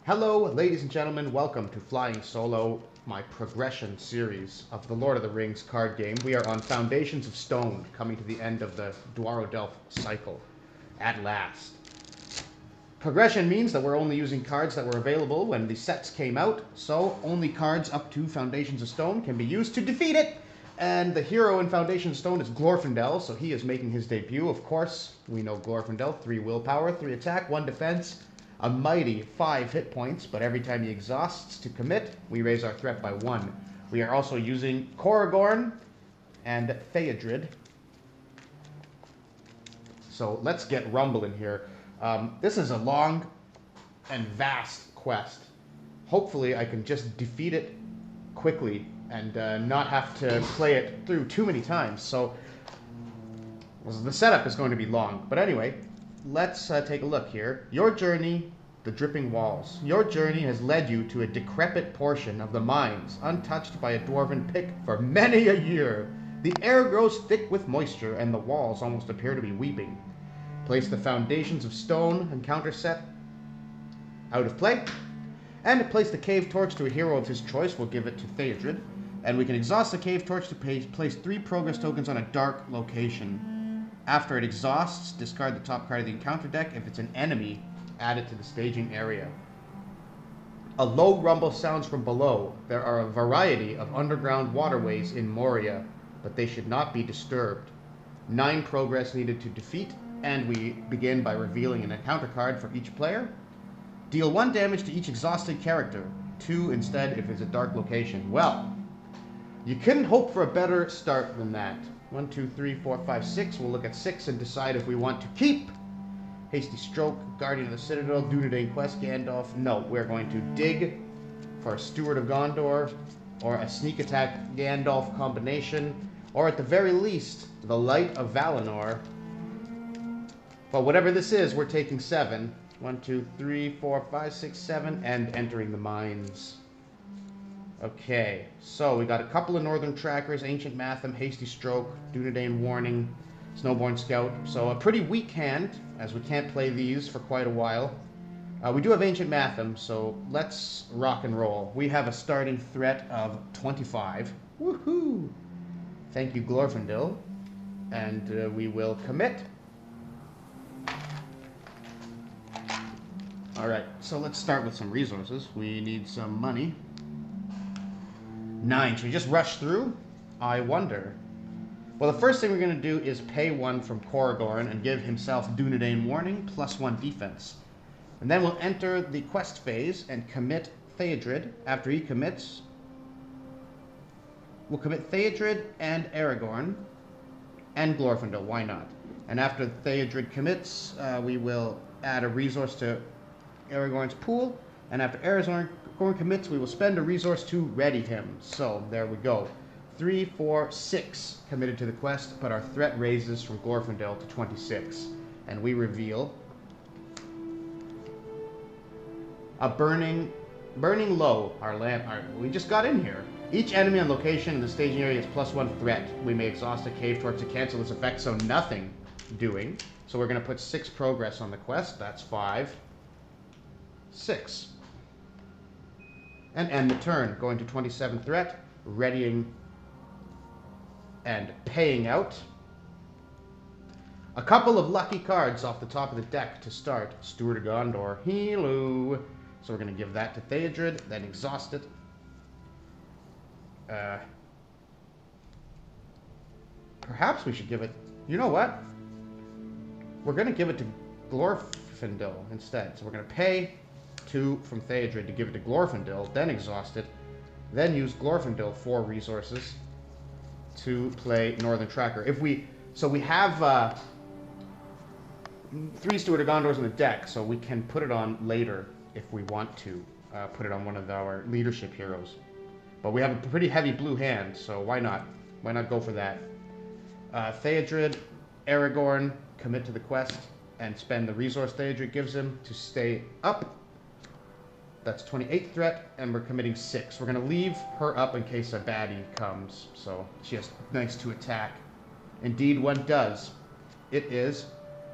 Hello, ladies and gentlemen. Welcome to Flying Solo, my progression series of the Lord of the Rings card game. We are on Foundations of Stone, coming to the end of the Dwarrordelf cycle, at last. Progression means that we're only using cards that were available when the sets came out, so only cards up to Foundations of Stone can be used to defeat it. And the hero in Foundations of Stone is Glorfindel, so he is making his debut. Of course, we know Glorfindel, 3 willpower, 3 attack, 1 defense, a mighty 5 hit points, but every time he exhausts to commit, we raise our threat by 1. We are also using Koragorn and Theodred. So let's get rumbling here. This is a long and vast quest. Hopefully I can just defeat it quickly and not have to play it through too many times. So the setup is going to be long. But anyway, let's take a look here. Your journey, the dripping walls. Your journey has led you to a decrepit portion of the mines, untouched by a dwarven pick for many a year. The air grows thick with moisture, and the walls almost appear to be weeping. Place the Foundations of Stone encounter set out of play, and place the cave torch to a hero of his choice. We'll give it to Theodred, and we can exhaust the cave torch to place 3 progress tokens on a dark location. After it exhausts, discard the top card of the encounter deck. If it's an enemy, add it to the staging area. A low rumble sounds from below. There are a variety of underground waterways in Moria, but they should not be disturbed. 9 progress needed to defeat, and we begin by revealing an encounter card for each player. Deal 1 damage to each exhausted character, 2 instead if it's a dark location. Well, you couldn't hope for a better start than that. 1, 2, 3, 4, 5, 6. We'll look at 6 and decide if we want to keep Hasty Stroke, Guardian of the Citadel, Dunedain Quest, Gandalf. No, we're going to dig for a Steward of Gondor, or a Sneak Attack Gandalf combination, or at the very least, the Light of Valinor. But whatever this is, we're taking 7. 1, 2, 3, 4, 5, 6, 7, and entering the mines. Okay, so we got a couple of Northern Trackers, Ancient Matham, Hasty Stroke, Dunedain Warning, Snowborn Scout. So a pretty weak hand, as we can't play these for quite a while. We do have Ancient Matham, so let's rock and roll. We have a starting threat of 25. Woohoo! Thank you, Glorfindel. And we will commit. Alright, so let's start with some resources. We need some money. 9. Should we just rush through? I wonder. Well, the first thing we're going to do is pay 1 from Koragorn and give himself Dunedain Warning, +1 defense. And then we'll enter the quest phase and commit Theodred. After he commits, we'll commit Theodred and Aragorn and Glorfindel. Why not? And after Theodred commits, we will add a resource to Aragorn's pool, and after Aragorn commits, we will spend a resource to ready him. So there we go. 3, 4, 6 committed to the quest, but our threat raises from Glorfindel to 26, and we reveal a burning low. Our lamp. We just got in here. Each enemy on location in the staging area is +1 threat. We may exhaust a cave torch to cancel this effect, so nothing doing. So we're going to put 6 progress on the quest. That's 5. 6. And end the turn. Going to 27 threat, readying and paying out. A couple of lucky cards off the top of the deck to start. Steward of Gondor. Hello. So we're going to give that to Theodred, then exhaust it. Perhaps we should give it... You know what? We're going to give it to Glorfindel instead. So we're going to pay 2 from Theodred to give it to Glorfindel, then exhaust it, then use Glorfindel 4 resources to play Northern Tracker. So we have 3 Steward of Gondors in the deck, so we can put it on later if we want to put it on one of our leadership heroes. But we have a pretty heavy blue hand, so why not? Why not go for that? Theodred, Aragorn, commit to the quest and spend the resource Theodred gives him to stay up. That's 28 threat, and we're committing 6. We're going to leave her up in case a baddie comes, so she has nice to attack. Indeed, one does. It is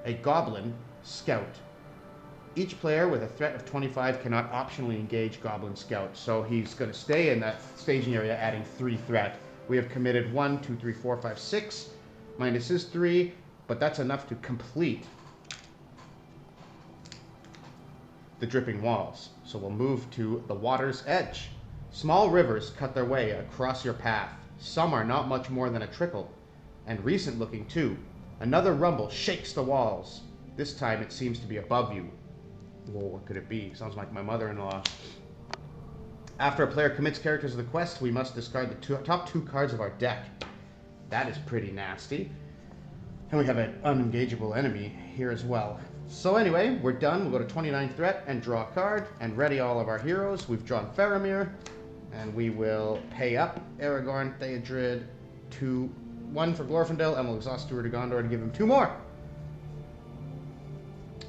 a Goblin Scout. Each player with a threat of 25 cannot optionally engage Goblin Scout. So he's going to stay in that staging area, adding 3 threat. We have committed 1, 2, 3, 4, 5, 6. Minus is 3, but that's enough to complete the dripping walls. So we'll move to the water's edge. Small rivers cut their way across your path. Some are not much more than a trickle, and recent looking too. Another rumble shakes the walls. This time it seems to be above you. Whoa, what could it be? Sounds like my mother-in-law. After a player commits characters to the quest, we must discard the top 2 cards of our deck. That is pretty nasty. And we have an unengageable enemy here as well. So anyway, we're done. We'll go to 29 threat and draw a card and ready all of our heroes. We've drawn Faramir, and we will pay up Aragorn, Theodred, 1 for Glorfindel, and we'll exhaust Steward of Gondor to give him 2 more.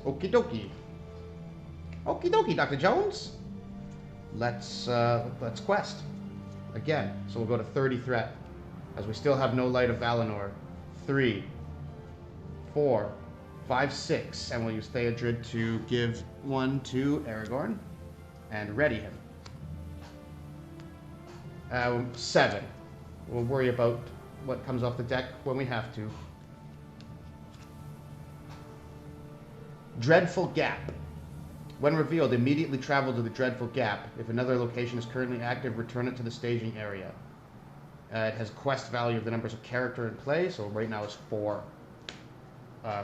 Okie dokie. Okie dokie, Dr. Jones. Let's quest again. So we'll go to 30 threat, as we still have no Light of Valinor. 3, 4, 5, 6, and we'll use Theodred to give 1 to Aragorn and ready him. 7. We'll worry about what comes off the deck when we have to. Dreadful Gap. When revealed, immediately travel to the Dreadful Gap. If another location is currently active, return it to the staging area. It has quest value of the numbers of character in play, so right now it's 4.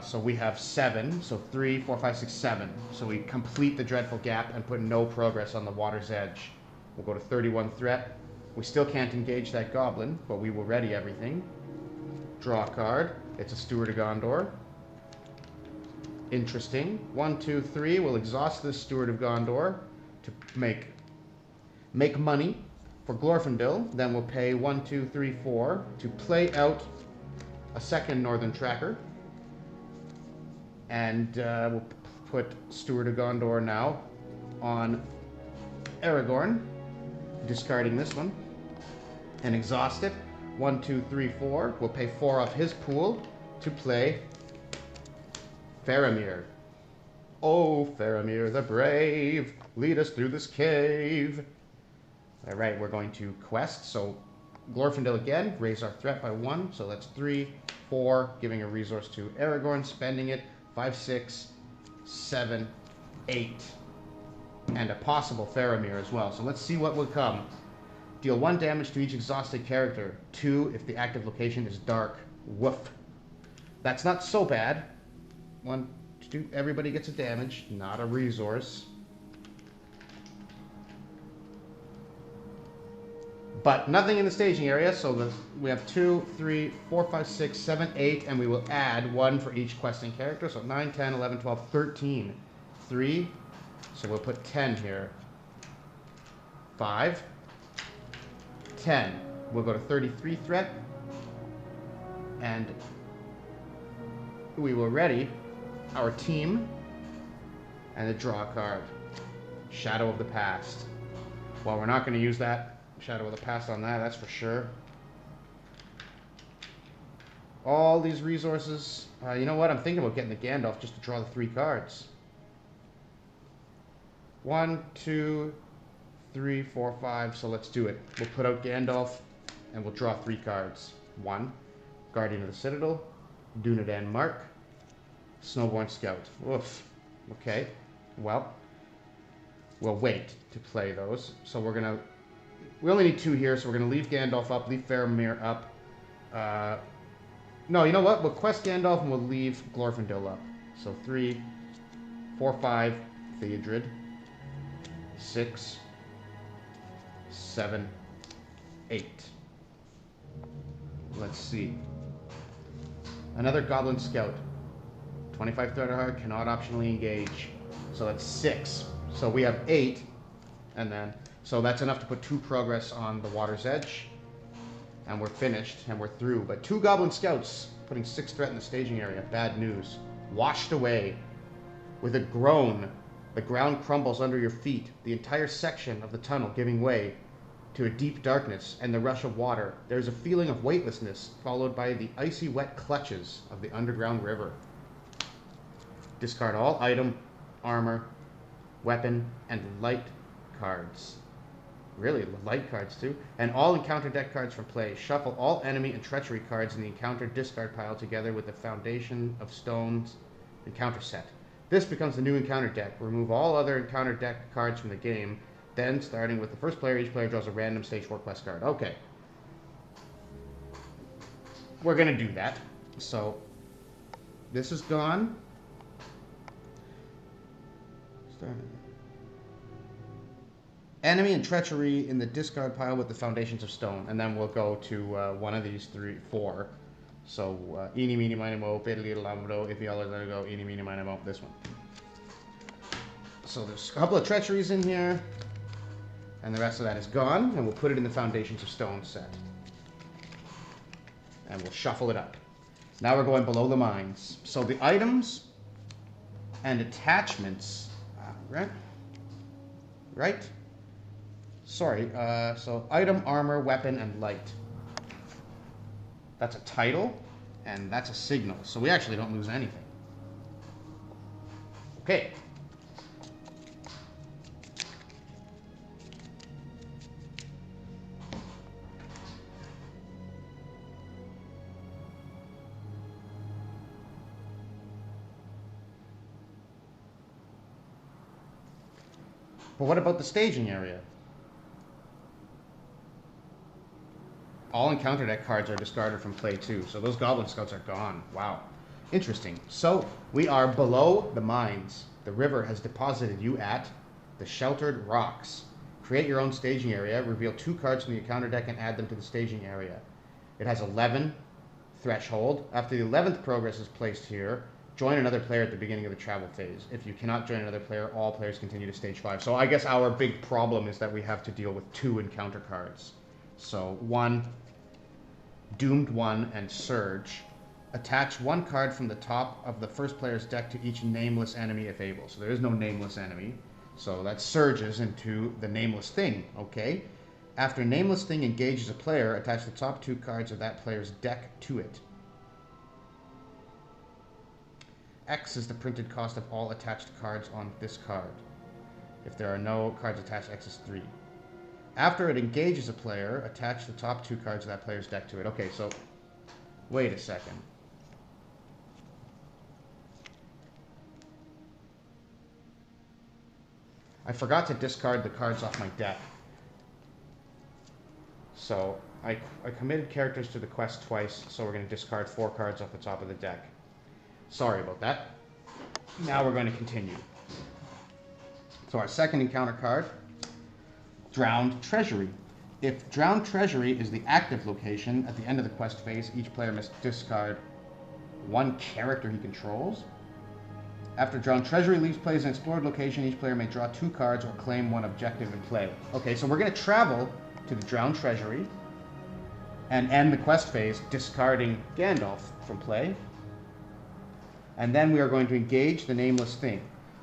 So we have 7, so 3, 4, 5, 6, 7. So we complete the Dreadful Gap and put no progress on the water's edge. We'll go to 31 threat. We still can't engage that goblin, but we will ready everything. Draw a card. It's a Steward of Gondor. Interesting. 1, 2, 3. We'll exhaust this Steward of Gondor to make money for Glorfindel. Then we'll pay 1, 2, 3, 4 to play out a second Northern Tracker. And we'll put Steward of Gondor now on Aragorn, discarding this one, and exhaust it. 1, 2, 3, 4. We'll pay 4 off his pool to play Faramir. Oh, Faramir the brave, lead us through this cave. All right, we're going to quest. So Glorfindel again, raise our threat by 1. So that's 3, 4, giving a resource to Aragorn, spending it. 5, 6, 7, 8. And a possible Faramir as well. So let's see what will come. Deal 1 damage to each exhausted character. 2 if the active location is dark. Woof. That's not so bad. 1, 2, everybody gets a damage, not a resource. But nothing in the staging area, so we have 2, 3, 4, 5, 6, 7, 8, and we will add 1 for each questing character. So 9, 10, 11, 12, 13. 3, so we'll put 10 here. 5, 10. We'll go to 33 threat, and we will ready our team and a draw card. Shadow of the Past. Well, we're not going to use that Shadow of the Past on that's for sure. All these resources. You know what? I'm thinking about getting the Gandalf just to draw the 3 cards. 1, 2, 3, 4, 5. So let's do it. We'll put out Gandalf and we'll draw 3 cards. 1, Guardian of the Citadel, Dunedain Mark, Snowborn Scout. Oof. Okay. Well, we'll wait to play those. So we only need 2 here, so we're going to leave Gandalf up, leave Faramir up. No, you know what? We'll quest Gandalf and we'll leave Glorfindel up. So 3, 4, 5, Theodred. 6, 7, 8. Let's see. Another Goblin Scout. 25 threat or higher, cannot optionally engage. So that's 6. So we have 8, and then so that's enough to put 2 progress on the water's edge, and we're finished and we're through. But 2 Goblin Scouts putting 6 threat in the staging area. Bad news. Washed away. With a groan, the ground crumbles under your feet. The entire section of the tunnel giving way to a deep darkness and the rush of water. There's a feeling of weightlessness, followed by the icy wet clutches of the underground river. Discard all item armor, weapon, and light cards. Really, light cards too. And all encounter deck cards from play. Shuffle all enemy and treachery cards in the encounter discard pile together with the Foundation of Stones encounter set. This becomes the new encounter deck. Remove all other encounter deck cards from the game. Then, starting with the first player, each player draws a random stage 4 quest card. Okay. We're going to do that. So, this is gone. Enemy and treachery in the discard pile with the Foundations of Stone. And then we'll go to one of these four. So, eeny, meeny, miny, mo, fiddly, lambo, if y'all are going to go, eeny, meeny, miny, mo, this one. So there's a couple of treacheries in here. And the rest of that is gone. And we'll put it in the Foundations of Stone set. And we'll shuffle it up. Now we're going below the mines. So the items and attachments, right? Sorry, so item, armor, weapon, and light. That's a title, and that's a signal. So we actually don't lose anything. Okay. But what about the staging area? All encounter deck cards are discarded from play too, so those Goblin Scouts are gone. Wow. Interesting. So, we are below the mines. The river has deposited you at the Sheltered Rocks. Create your own staging area, reveal 2 cards from the encounter deck and add them to the staging area. It has 11 threshold. After the 11th progress is placed here, join another player at the beginning of the travel phase. If you cannot join another player, all players continue to stage 5. So I guess our big problem is that we have to deal with 2 encounter cards. So 1, Doomed 1, and Surge. Attach 1 card from the top of the first player's deck to each nameless enemy if able. So there is no nameless enemy. So that surges into the nameless thing, okay? After nameless thing engages a player, attach the top 2 cards of that player's deck to it. X is the printed cost of all attached cards on this card. If there are no cards attached, X is 3. After it engages a player, attach the top 2 cards of that player's deck to it. Okay, so wait a second. I forgot to discard the cards off my deck. So I committed characters to the quest twice, so we're going to discard 4 cards off the top of the deck. Sorry about that. Now we're going to continue. So our second encounter card, Drowned Treasury. If Drowned Treasury is the active location at the end of the quest phase, each player must discard 1 character he controls. After Drowned Treasury leaves play as an explored location, each player may draw 2 cards or claim 1 objective in play. Okay, so we're going to travel to the Drowned Treasury and end the quest phase discarding Gandalf from play. And then we are going to engage the nameless thing.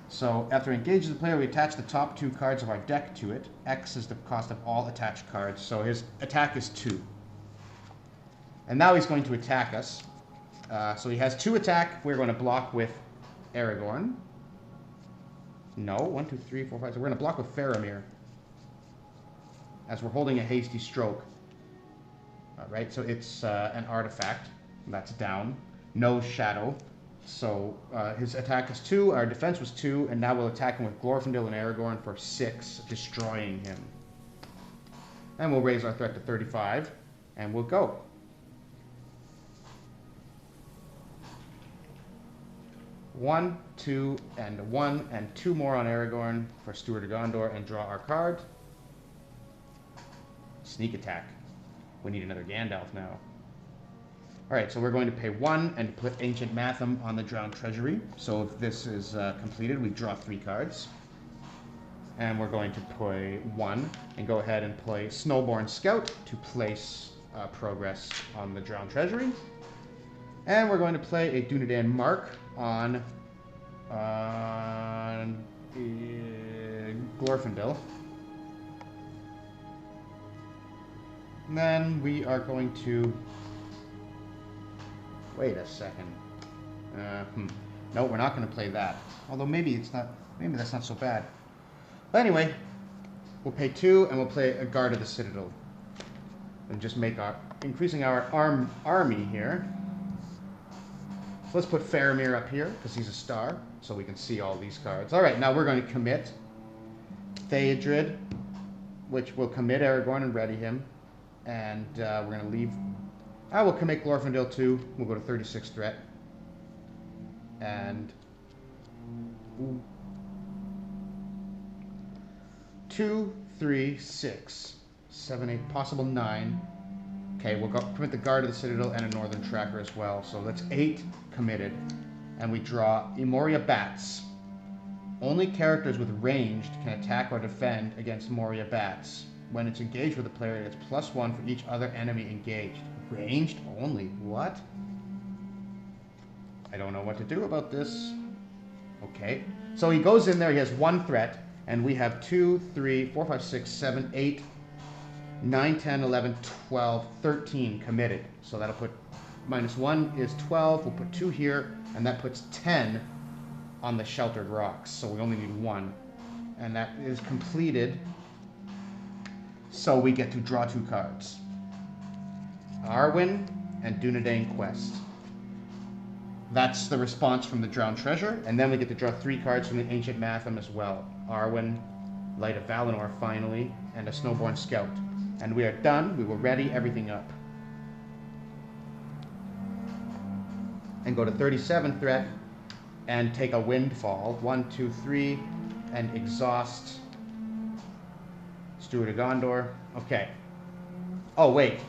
So after engaging the player, we attach the top 2 cards of our deck to it. X is the cost of all attached cards, so his attack is 2. And now he's going to attack us. So he has 2 attack. We're going to block with Aragorn. No, 1, 2, 3, 4, 5. So we're going to block with Faramir, as we're holding a hasty stroke. All right, so it's an artifact. That's down. No shadow. So his attack is 2, our defense was 2, and now we'll attack him with Glorfindel and Aragorn for 6, destroying him. And we'll raise our threat to 35, and we'll go. One, 2, and 1, and 2 more on Aragorn for Steward of Gondor, and draw our card. Sneak attack. We need another Gandalf now. Alright, so we're going to pay 1 and put Ancient Matham on the Drowned Treasury. So if this is completed, we draw 3 cards. And we're going to play 1 and go ahead and play Snowborn Scout to place progress on the Drowned Treasury. And we're going to play a Dunedain Mark on Glorfindel. And then we are going to... Wait a second. No, we're not going to play that. Although maybe that's not so bad. But anyway, we'll pay 2 and we'll play a Guard of the Citadel. And just make increasing our army here. So let's put Faramir up here, because he's a star, so we can see all these cards. Alright, now we're going to commit Theodred, which will commit Aragorn and ready him. And we're going to leave. I will commit Glorfindel too. We'll go to 36 threat. And 2, 3, 6, 7, 8, possible 9. Okay, we'll commit the Guard of the Citadel and a Northern Tracker as well. So that's 8 committed. And we draw Moria Bats. Only characters with ranged can attack or defend against Moria Bats. When it's engaged with a player, it's +1 for each other enemy engaged. Ranged only? What? I don't know what to do about this. Okay. So he goes in there, he has 1 threat, and we have 2, 3, 4, 5, 6, 7, 8, 9, 10, 11, 12, 13 committed. So that'll put -1 is 12. We'll put 2 here, and that puts 10 on the Sheltered Rocks. So we only need 1. And that is completed. So we get to draw 2 cards. Arwen and Dunedain Quest. That's the response from the Drowned Treasure, and then we get to draw 3 cards from the Ancient Mathem as well. Arwen, Light of Valinor finally, and a Snowborn Scout. And we are done. We will ready everything up. And go to 37 threat, and take a Windfall. 1, 2, 3, and exhaust Steward of Gondor. Okay. Oh, wait.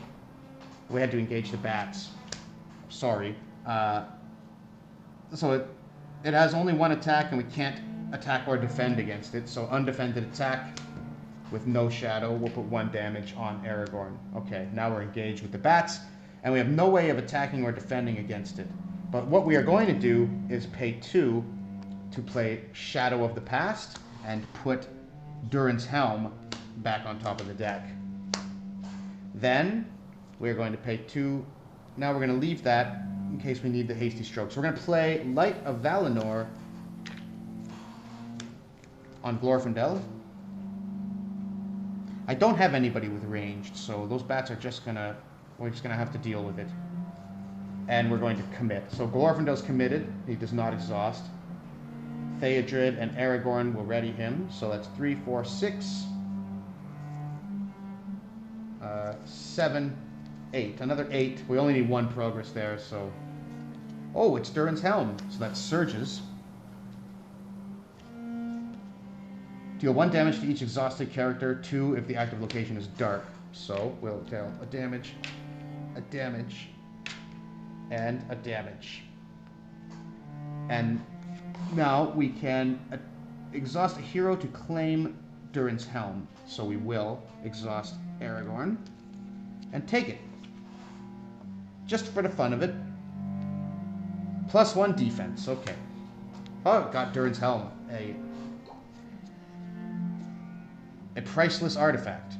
We had to engage the bats. Sorry. So it has only 1 attack, and we can't attack or defend against it. So undefended attack with no shadow. We'll put 1 damage on Aragorn. Okay, now we're engaged with the bats, and we have no way of attacking or defending against it. But what we are going to do is pay 2 to play Shadow of the Past and put Durin's Helm back on top of the deck. Then we're going to pay 2. Now we're going to leave that in case we need the hasty stroke. So we're going to play Light of Valinor on Glorfindel. I don't have anybody with ranged, so those bats are just gonna, we're just gonna have to deal with it. And we're going to commit. So Glorfindel's committed. He does not exhaust. Theodred and Aragorn will ready him. So that's 3, 4, 6, 7, 8. Another 8. We only need 1 progress there, so... Oh, it's Durin's Helm. So that surges. Deal 1 damage to each exhausted character, 2 if the active location is dark. So we'll deal a damage, and a damage. And now we can exhaust a hero to claim Durin's Helm. So we will exhaust Aragorn and take it. Just for the fun of it. +1 defense, okay. Oh, got Durin's Helm. A priceless artifact.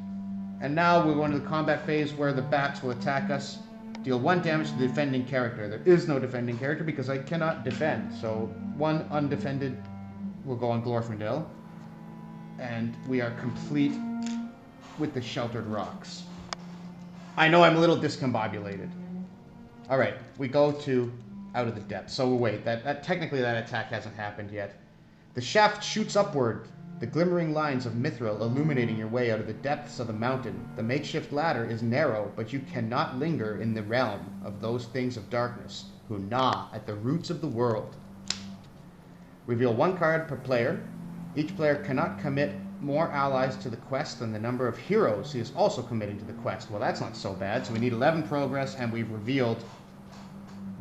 And now we're going to the combat phase where the bats will attack us. Deal 1 damage to the defending character. There is no defending character because I cannot defend. So 1 undefended will go on Glorfindel. And we are complete with the Sheltered Rocks. I know I'm a little discombobulated. Alright, we go to Out of the Depths. So wait, technically that attack hasn't happened yet. The shaft shoots upward, the glimmering lines of mithril illuminating your way out of the depths of the mountain. The makeshift ladder is narrow, but you cannot linger in the realm of those things of darkness who gnaw at the roots of the world. Reveal 1 card per player. Each player cannot commit more allies to the quest than the number of heroes he is also committing to the quest. Well, that's not so bad. So we need 11 progress, and we've revealed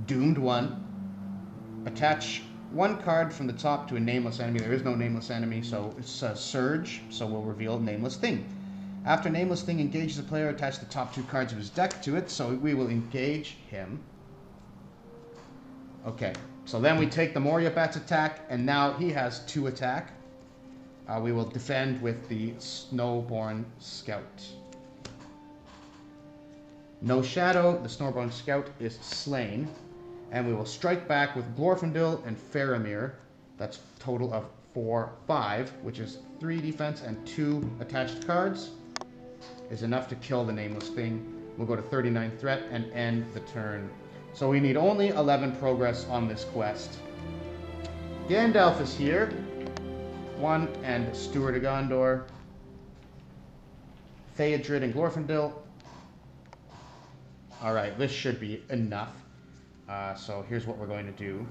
Doomed 1. Attach 1 card from the top to a nameless enemy. There is no nameless enemy, so it's a Surge, so we'll reveal Nameless Thing. After Nameless Thing engages a player, attach the top 2 cards of his deck to it, so we will engage him. Okay, so then we take the Moria Bat's attack, and now he has 2 attack. We will defend with the Snowborn Scout. No shadow, the Snowborn Scout is slain. And we will strike back with Glorfindel and Faramir. That's a total of 4, 5, which is 3 defense and 2 attached cards. Is enough to kill the nameless thing. We'll go to 39 threat and end the turn. So we need only 11 progress on this quest. Gandalf is here. 1 and Steward of Gondor. Theodred and Glorfindel. Alright, this should be enough. So here's what we're going to do.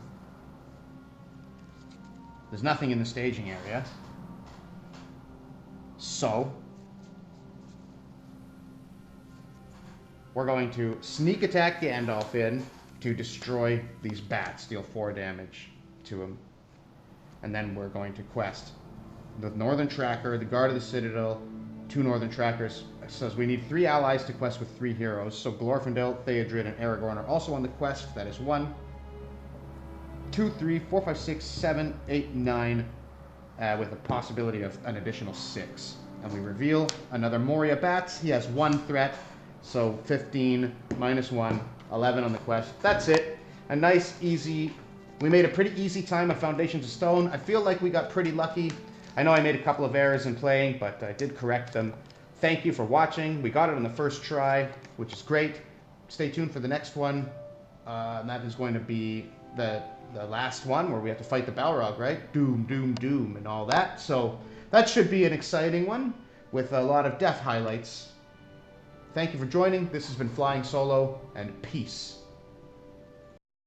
There's nothing in the staging area. So we're going to sneak attack Gandalf in to destroy these bats, deal 4 damage to him. And then we're going to quest the Northern Tracker, the Guard of the Citadel, 2 Northern Trackers. It says we need 3 allies to quest with 3 heroes. So Glorfindel, Theodred, and Aragorn are also on the quest. That is 1, 2, 3, 4, 5, 6, 7, 8, 9, with a possibility of an additional 6. And we reveal another Moria Bats. He has 1 threat, so 15 minus 1, 11 on the quest. That's it. A nice, easy... We made a pretty easy time of Foundations of Stone. I feel like we got pretty lucky. I know I made a couple of errors in playing, but I did correct them. Thank you for watching. We got it on the first try, which is great. Stay tuned for the next one. And that is going to be the last one where we have to fight the Balrog, right? Doom, doom, doom, and all that. So that should be an exciting one with a lot of death highlights. Thank you for joining. This has been Flying Solo, and peace.